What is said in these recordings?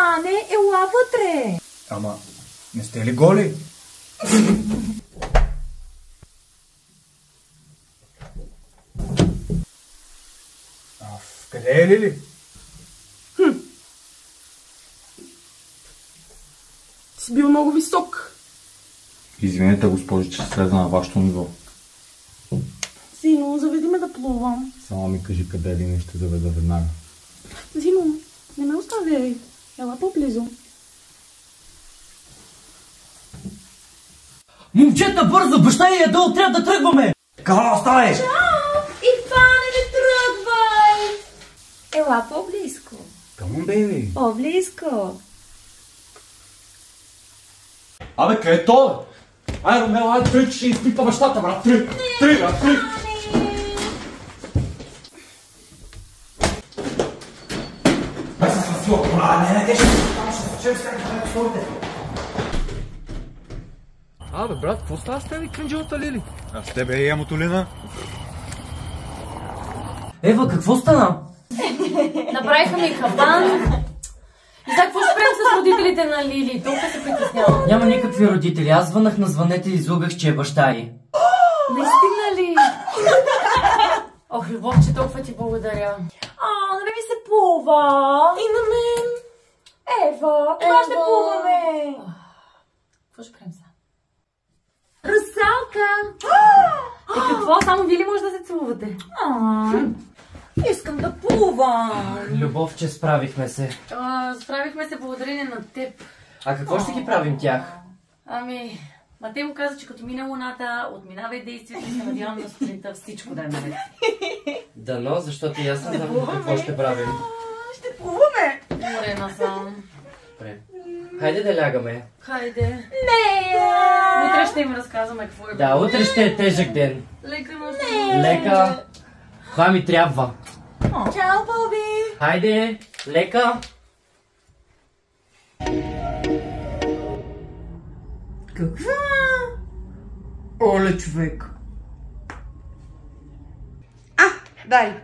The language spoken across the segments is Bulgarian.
Иване, ела вътре. Ама, не сте ли голи? Къде е Лили? Си бил много висок. Извинете, госпожи, че слеза на вашето ниво. Зино, заведи ме да плувам. Само ми кажи къде е и ще заведа веднага. Зино, не ме оставяй. Ела по-близо. Момчета, бързо, баща и е долу, трябва да тръгваме! Кала, оставай! Чао! Иване, не тръгвай! Ела по-близко. Come on, baby. По-близко. Абе, къде е то? Ай, Ромео, ай, тръг, ще изпипа бащата, брат, тръг! Тръг, брат, тръг! Ай, се свасила! Не, те ще се скарите. Абе, брат, какво става с тебе и крънджелата Лили? А с тебе и Ямото-Лина? Ева, какво стана? Направиха ми капан. И сега какво ще правим с родителите на Лили? Толкова се притеснявам. Няма никакви родители. Аз звънах на звънете и излъгах, че е баща й. Наистина ли? Ох, Любовче, толкова ти благодаря. На мен ми се плува. И на мен. Ева, кога ще плуваме? Какво ще правим сега? Русалка! Какво? Само вие ли може да се целувате? Искам да плувам. Любовче, справихме се. Справихме се благодарение на теб. А какво ще ги правим тях? Ами, Матей каза, че като мине луната, отминава и действието и се надявам на сутринта всичко да е наред. Дано, защото и аз не знам какво ще правим. Ще плуваме. Уморена съм. Добре. Хайде да лягаме. Хайде. Не! Утре ще им разказваме какво е. Да, утре ще е тежък ден. Лека Лека. Това ми трябва. Чао, Боби! Хайде, лека. Каква? Оле, човек. Дай.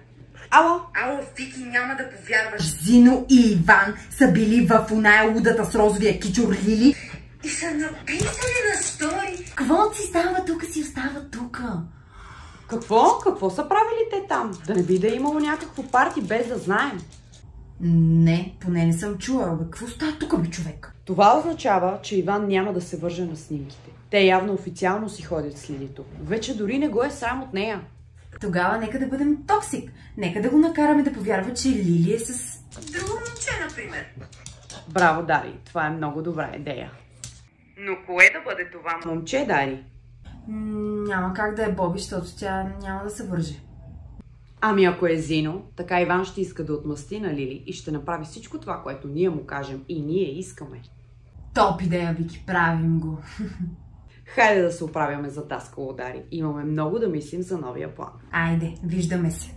Ало? Ало, Вики, няма да повярваш. Зино и Иван са били в оная лудата с розовия кичур Лили. И са написали на стори. Какво си става тук, си остава тук? Какво? Какво са правили те там? Да не би да е имало някакво парти без да знаем. Не, поне не съм чула. Бе, какво става тук, бе, човек? Това означава, че Иван няма да се върже на снимките. Те явно официално си ходят с Лилито. Вече дори не го е срам от нея. Тогава нека да бъдем токсик. Нека да го накараме да повярва, че Лили е с... Друго момче, например. Браво, Дари. Това е много добра идея. Но кое да бъде това момче, Дари? Няма как да е Боби, защото тя няма да се върже. Ами ако е Зино, така Иван ще иска да отмъсти на Лили и ще направи всичко това, което ние му кажем и ние искаме. Топ идея, Вики, правим го. Хайде да се оправяме за таскало, Дари. Имаме много да мислим за новия план. Айде, виждаме се.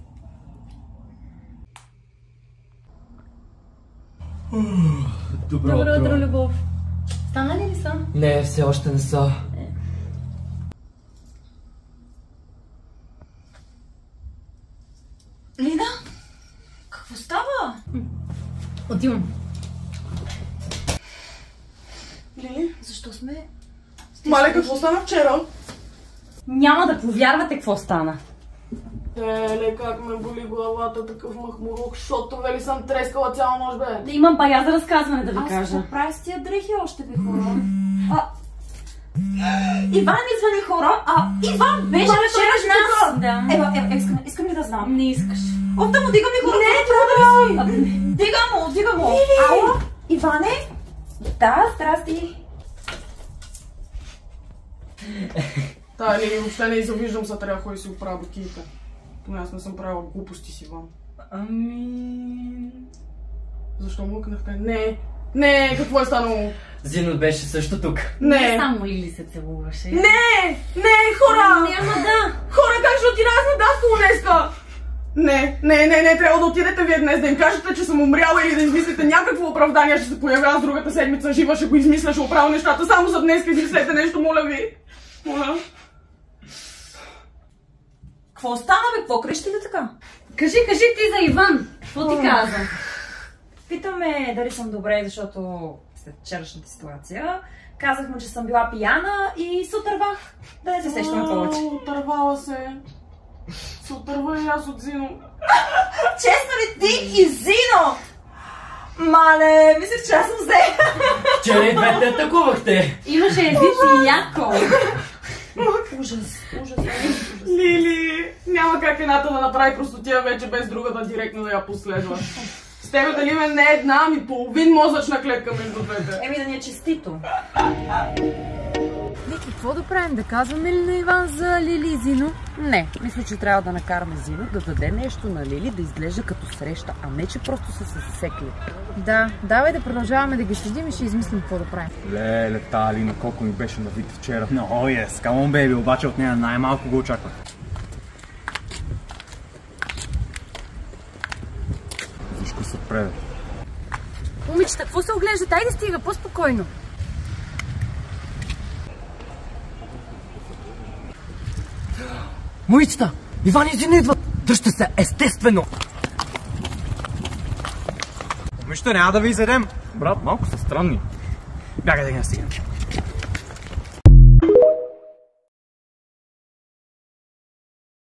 Добро утро, Любов. Станали ли са? Не, все още не са. Лина? Какво става? Отивам. Лили, защо сме... Мале, какво стана вчера? Няма да повярвате какво стана. Леле, как ме боли главата, такъв махмурук, защото вели съм трескала цяла нощ, бе. Да имам бая за разказване да ви кажа. Аз прави с тия дрехи още, бе, хора. Иван ми звъни, хора. Иван беше вчера с нас. Да. Ева, искам ли да знам? Не искаш. Да му дигам ли, хора? Не, Дига му. Ало, Иване? Да, здрасти. Та, Лили, въобще не завиждам са, трябва да ходи си оправя бакиите. Поне аз не съм правила глупости си, Иван. Ами... Защо млъкнахте? Не, какво е станало? Зино беше също тук. Не само Лили се целуваше. Не, хора! Няма да! Хора, как ще отида аз на Даскало днеска? Не, трябва да отидете вие днес, да им кажете, че съм умряла или да измислите някакво оправдание, ще се появя с другата седмица жива, ще го измисля, ще оправя нещата само за днес, измислете нещо, моля ви. Моля. Какво стана, бе? Какво крещите така? Кажи ти за Иван. Какво ти каза? Питаме дали съм добре, защото след вчерашната ситуация казах му, че съм била пияна и се отървах. Да не се сещаме повече. Отървала се. Се отърва и аз от Зино. Честно ли ти и Зино? Мале, мислех, че аз съм взе. Вчера и двете атакувахте. Имаше езици и яко. Ужас. Лили, няма как едната да направи простотия вече без другата директно да я последва. С тебе дали ме не една, ами половин мозъчна клетка между двете. Еми да ни е честито. Вики, какво да правим? Да казваме ли на Иван за Лили и Зино? Не, мисля, че трябва да накараме Зино да даде нещо на Лили, да изглежда като среща, а не, че просто са се засекли. Да, давай да продължаваме да ги следим и ще измислим какво да правим. Леле, та Алина, колко ми беше навита вчера. No, yes, come on, baby, обаче от нея най-малко го очаквах. Всичко се отпреде. Момичета, какво се оглеждате? Айде стига, по-спокойно. Момичета, Иван и Зино идват. Дръжте се, естествено. Момичета, няма да ви изедем. Брат, малко са странни. Бягай да ги настигнем.